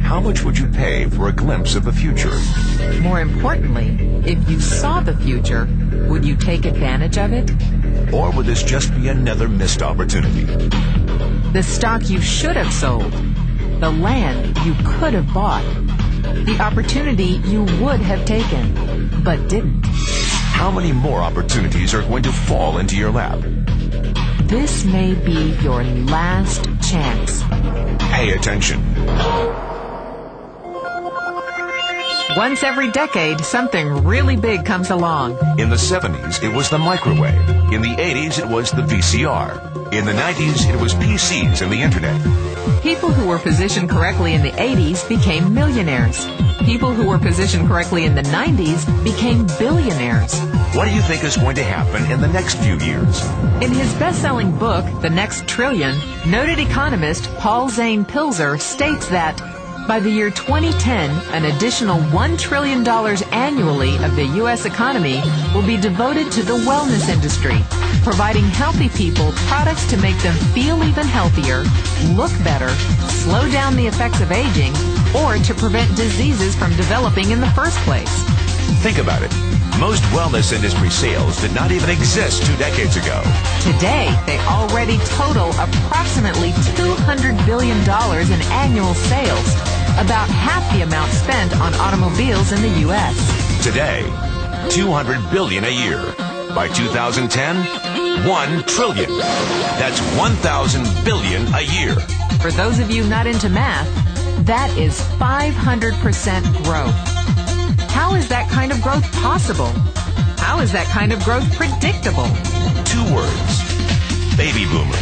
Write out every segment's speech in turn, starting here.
How much would you pay for a glimpse of the future? More importantly, if you saw the future, would you take advantage of it? Or would this just be another missed opportunity? The stock you should have sold, the land you could have bought, the opportunity you would have taken, but didn't. How many more opportunities are going to fall into your lap? This may be your last chance. Pay attention. Once every decade, something really big comes along. In the 70s, it was the microwave. In the 80s, it was the VCR. In the 90s, it was PCs and the internet. People who were positioned correctly in the 80s became millionaires. People who were positioned correctly in the 90s became billionaires. What do you think is going to happen in the next few years? In his best-selling book, The Next Trillion, noted economist Paul Zane Pilzer states that by the year 2010, an additional $1 trillion annually of the U.S. economy will be devoted to the wellness industry, providing healthy people products to make them feel even healthier, look better, slow down the effects of aging, or to prevent diseases from developing in the first place. Think about it. Most wellness industry sales did not even exist 2 decades ago. Today, they already total approximately $200 billion in annual sales, about half the amount spent on automobiles in the U.S. Today, $200 billion a year. By 2010, $1 trillion. That's 1,000 billion a year. For those of you not into math, that is 500% growth. How is that kind of growth possible? How is that kind of growth predictable? 2 words. Baby boomers.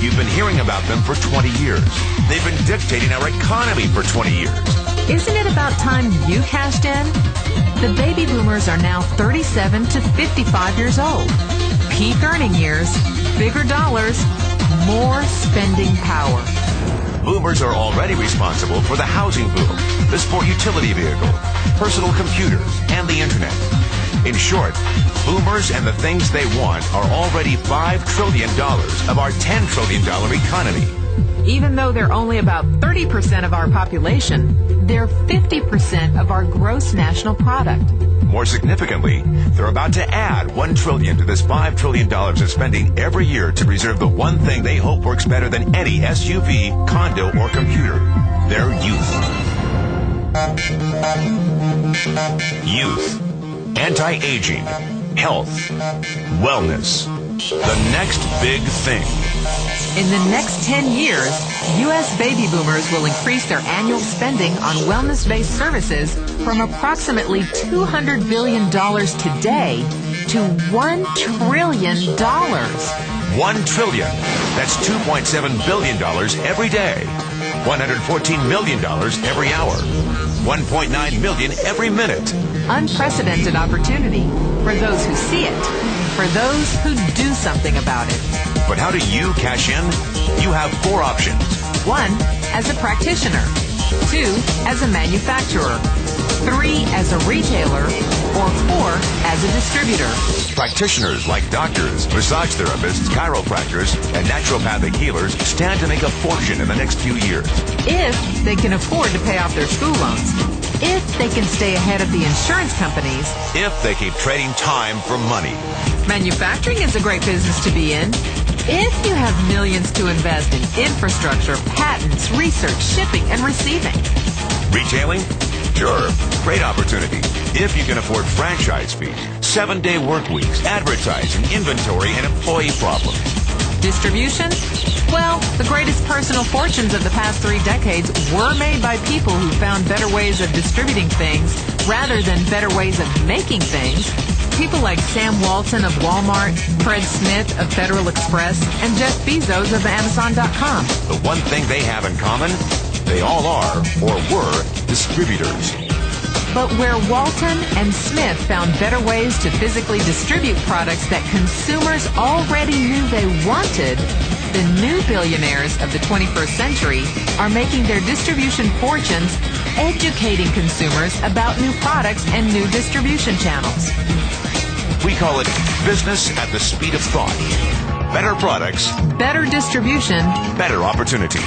You've been hearing about them for 20 years. They've been dictating our economy for 20 years. Isn't it about time you cashed in? The baby boomers are now 37 to 55 years old. Peak earning years, bigger dollars, more spending power. Boomers are already responsible for the housing boom, the sport utility vehicle, personal computers, and the internet. In short, boomers and the things they want are already $5 trillion of our $10 trillion economy. Even though they're only about 30% of our population, they're 50% of our gross national product. More significantly, they're about to add $1 trillion to this $5 trillion of spending every year to preserve the one thing they hope works better than any SUV, condo, or computer: their youth. Youth. Anti-aging. Health. Wellness. The next big thing. In the next 10 years, U.S. baby boomers will increase their annual spending on wellness-based services from approximately $200 billion today to $1 trillion. $1 trillion. That's $2.7 billion every day. $114 million every hour. $1.9 million every minute. Unprecedented opportunity for those who see it, for those who do something about it. But how do you cash in? You have 4 options. 1, as a practitioner. 2, as a manufacturer. 3, as a retailer. Or 4, as a distributor. Practitioners like doctors, massage therapists, chiropractors, and naturopathic healers stand to make a fortune in the next few years. If they can afford to pay off their school loans. If they can stay ahead of the insurance companies. If they keep trading time for money. Manufacturing is a great business to be in. If you have millions to invest in infrastructure, patents, research, shipping, and receiving. Retailing? Sure, great opportunity. If you can afford franchise fees, 7-day work weeks, advertising, inventory, and employee problems. Distribution? Well, the greatest personal fortunes of the past 3 decades were made by people who found better ways of distributing things rather than better ways of making things. People like Sam Walton of Walmart, Fred Smith of Federal Express, and Jeff Bezos of Amazon.com. The one thing they have in common, they all are, or were, distributors. But where Walton and Smith found better ways to physically distribute products that consumers already knew they wanted, the new billionaires of the 21st century are making their distribution fortunes educating consumers about new products and new distribution channels. We call it business at the speed of thought. better products, better distribution, better opportunity.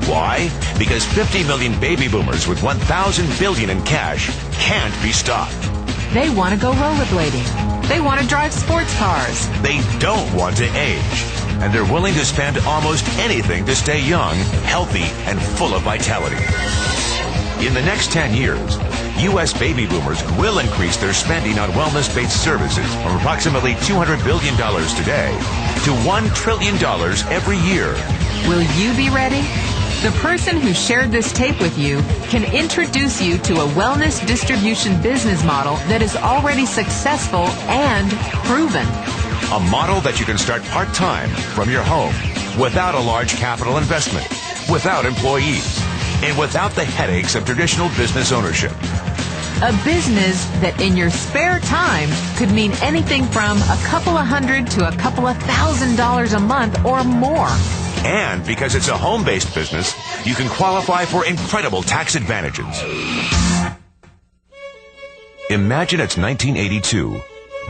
Why? Because 50 million baby boomers with $1,000 billion in cash can't be stopped. they want to go rollerblading. They want to drive sports cars. They don't want to age. And they're willing to spend almost anything to stay young, healthy, and full of vitality. In the next 10 years, U.S. baby boomers will increase their spending on wellness-based services from approximately $200 billion today to $1 trillion every year. Will you be ready? The person who shared this tape with you can introduce you to a wellness distribution business model that is already successful and proven. A model that you can start part-time from your home without a large capital investment, without employees, and without the headaches of traditional business ownership. A business that in your spare time could mean anything from a couple of $100 to a couple of $1,000 a month or more. And because it's a home-based business, you can qualify for incredible tax advantages. Imagine it's 1982.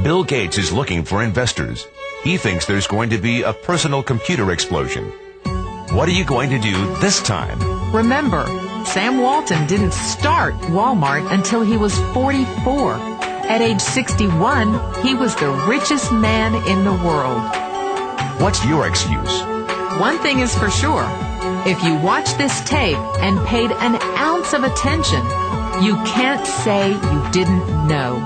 Bill Gates is looking for investors. He thinks there's going to be a personal computer explosion. What are you going to do this time? Remember, Sam Walton didn't start Walmart until he was 44. At age 61, he was the richest man in the world. What's your excuse? One thing is for sure. If you watch this tape and paid an ounce of attention, you can't say you didn't know.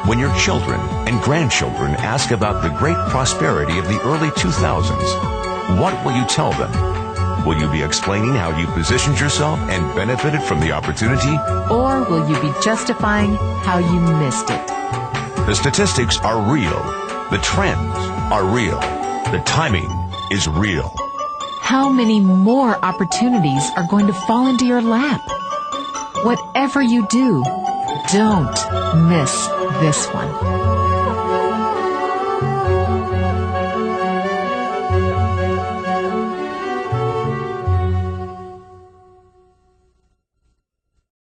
When your children and grandchildren ask about the great prosperity of the early 2000s, what will you tell them? Will you be explaining how you positioned yourself and benefited from the opportunity? Or will you be justifying how you missed it? The statistics are real. The trends are real. The timing is real. How many more opportunities are going to fall into your lap? Whatever you do, don't miss this one.